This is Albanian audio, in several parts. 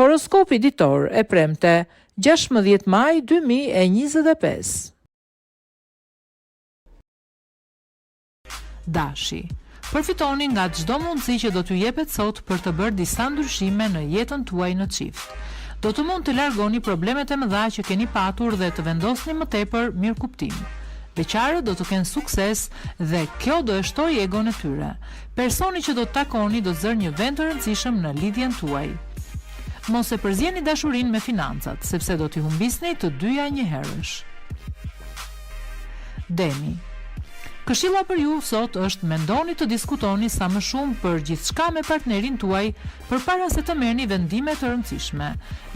Horoskopi ditor e premte 16 maj 2025. Dashi. Përfitoni nga çdo mundësi që do t'ju jepet sot për të bërë disa ndryshime në jetën tuaj në çift. Do të mund të largoni problemet e mëdha që keni patur dhe të vendosni më tepër mirëkuptim. Beqarët do të kenë sukses dhe kjo do e shtojë egon e tyre. Personi që do të takoni do të zërë një vend të rëndësishëm në lidhjen tuaj. Mos e përzjeni dashurinë me financat, sepse do t'i humbisni të dyja njëherësh. Demi. Këshilla për ju sot është mendoni të diskutoni sa më shumë për gjithçka me partnerin tuaj përpara se të merrni vendime të rëndësishme.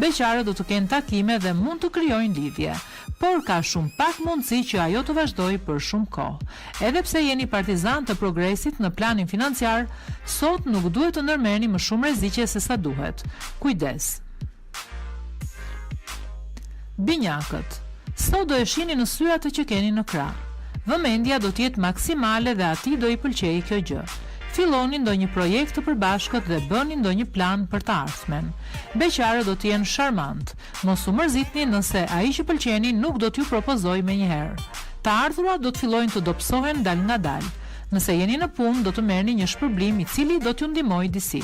Beqarët do të kenë takime dhe mund të krijojnë lidhje, por ka shumë pak mundësi që ajo të vazhdojë për shumë kohë. Edhe pse jeni partizan të progresit në planin financiar, sot nuk duhet të ndërmerrni më shumë rreziqe se sa duhet. Kujdes. Binjakët. Sot do e shihni në sy atë që keni në krah. Vëmendja do t'jetë maksimale dhe atij do i pëlqejë kjo gjë. Filloni ndonjë projekt të përbashkët dhe bëni ndonjë plan për të ardhmen. Beqarët do të jenë sharmant. Mos u mërzitni nëse ai që pëlqeni nuk do t'ju propozojë menjëherë. Të ardhurat do të fillojnë të dobësohen dal nga dal. Nëse jeni në punë, do të merrni një shpërblim i cili do t'ju ndihmojë disi.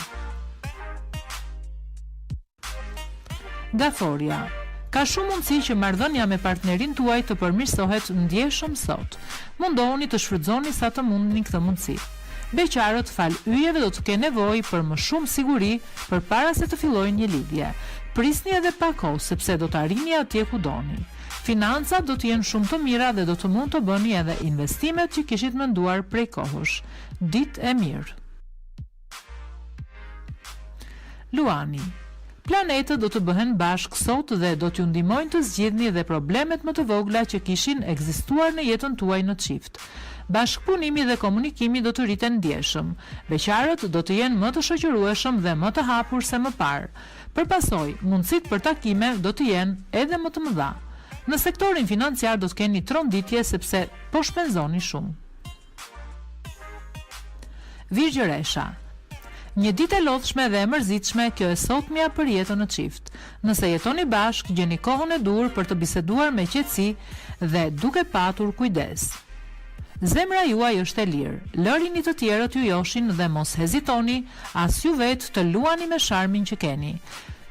Gaforia. Ka shumë mundësi që marrëdhënia me partnerin tuaj të përmirësohet ndjeshëm sot. Mundohuni të shfrytëzoni sa të mundni këtë mundësi. Beqarët fal yjeve do të kenë nevojë për më shumë siguri përpara se të fillojnë një lidhje. Prisni edhe pak kohë sepse do të arrini atje ku doni. Financat do të jenë shumë të mira dhe do të mund të bëni edhe investimet që kishit menduar prej kohësh. Ditë e mirë. Luani. Planetët do të bëhen bashkë sot dhe do t'ju ndihmojnë të zgjidhni dhe problemet më të vogla që kishin ekzistuar në jetën tuaj në çift. Bashkëpunimi dhe komunikimi do të rriten ndjeshëm. Beqarët do të jenë më të shoqërueshëm dhe më të hapur se më parë. Përpasoj, mundësitë për takime do të jenë edhe më të mëdha. Në sektorin financiar do të keni tronditje sepse po shpenzoni shumë. Virgjëresha. Një ditë e lodhshme dhe e mërzitshme kjo e sotmja për jetën në çift. Nëse jetoni bashkë, gjeni kohën e dur për të biseduar me qetësi dhe duke patur kujdes. Zemra juaj është e lirë, lërini të tjerët ju joshin dhe mos hezitoni as ju vetë të luani me sharmin që keni.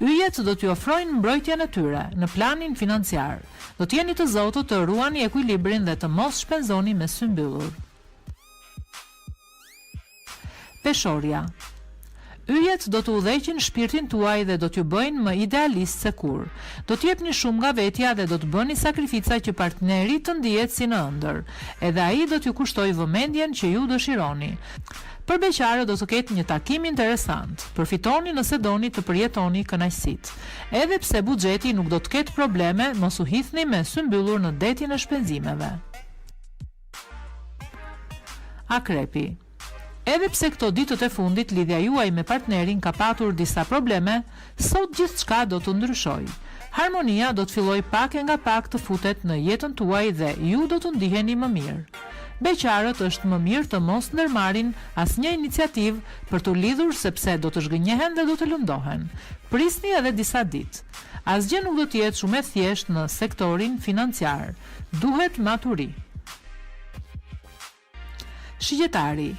Yjet do t'ju ofrojnë mbrojtjen e tyre në planin financiar. Do t'jeni të zotë të ruani ekuilibrin dhe të mos shpenzoni me sy mbyllur. Peshorja. Yjet do të udhëheqin shpirtin tuaj dhe do t'ju bëjnë më idealist se kur. Do t'jepni shumë nga vetja dhe do të bëni sakrifica që partneri të ndihet si në ëndër. Edhe ai do t'ju kushtojë vëmendjen që ju dëshironi. Për beqarët do të ketë një takim interesant. Përfitoni nëse doni të përjetoni kënaqësitë. Edhe pse buxheti nuk do të ketë probleme, mos u hidhni me sy mbyllur në detin e shpenzimeve. Akrepi. Edhe pse këto ditët e fundit lidhja juaj me partnerin ka patur disa probleme, sot gjithçka do të ndryshojë. Harmonia do të fillojë pak e nga pak të futet në jetën tuaj dhe ju do të ndiheni më mirë. Beqarët është më mirë të mos ndërmarrin asnjë iniciativë për të lidhur sepse do të zhgënjehen dhe do të lëndohen. Prisni edhe disa ditë. Asgjë nuk do të jetë shumë e thjeshtë në sektorin financiar. Duhet maturi. Shigjetari.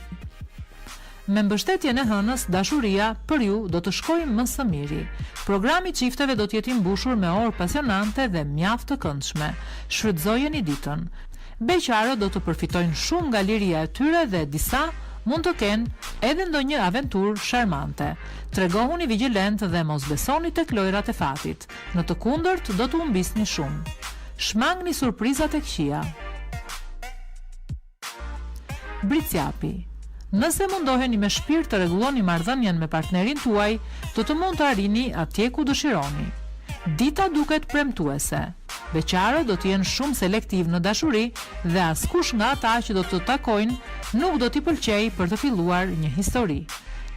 Me mbështetjen e hënës, dashuria për ju do të shkojë më së miri. Programi i çifteve do të jetë i mbushur me orë pasionante dhe mjaft të këndshme. Shfrytëzojeni ditën. Beqarët do të përfitojnë shumë nga liria e tyre dhe disa mund të kenë edhe ndonjë aventurë sharmante. Tregohuni vigjilent dhe mos besoni tek lojrat e fatit. Në të kundërt do të humbisni shumë. Shmangni surprizat e këqija. Bricjapi. Nëse mundoheni me shpirt të rregulloni marrëdhënien me partnerin tuaj, do të mund të arrini atje ku dëshironi. Dita duket premtuese. Beqarët do të jenë shumë selektiv në dashuri dhe askush nga ata që do të takojnë nuk do t'i pëlqejë për të filluar një histori.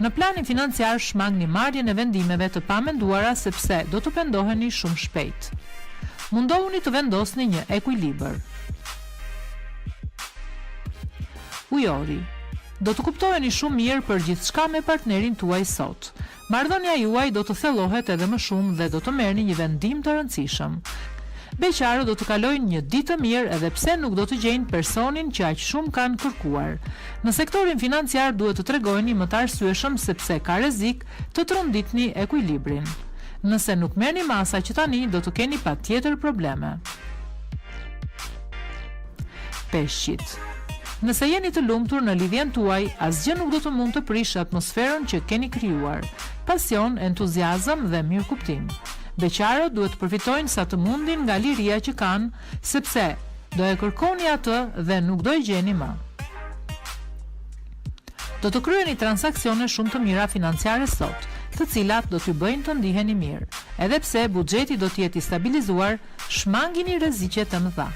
Në planin financiar shmangni marrjen e vendimeve të pamenduara sepse do të pendoheni shumë shpejt. Mundohuni të vendosni një ekuilibër. Ujori. Do të kuptoheni shumë mirë për gjithçka me partnerin tuaj sot. Marrëdhënia juaj do të thellohet edhe më shumë dhe do të merrni një vendim të rëndësishëm. Beqarët do të kalojnë një ditë të mirë edhe pse nuk do të gjejnë personin që aq shumë kanë kërkuar. Në sektorin financiar duhet të tregojeni më të arsyeshëm sepse ka rrezik të tronditni ekuilibrin. Nëse nuk merrni masa që tani do të keni patjetër probleme. Peshqit. Nëse jeni të lumtur në lidhjen tuaj, asgjë nuk do të mund të prish atmosferën që keni krijuar. Pasion, entuziazëm dhe mirëkuptim. Beqarët duhet të përfitojnë sa të mundin nga liria që kanë, sepse do e kërkoni atë dhe nuk do e gjeni më. Do të kryeni transaksione shumë të mira financiare sot, të cilat do t'ju bëjnë të ndiheni mirë. Edhe pse buxheti do të jetë i stabilizuar, shmangini rreziqe të mëdha.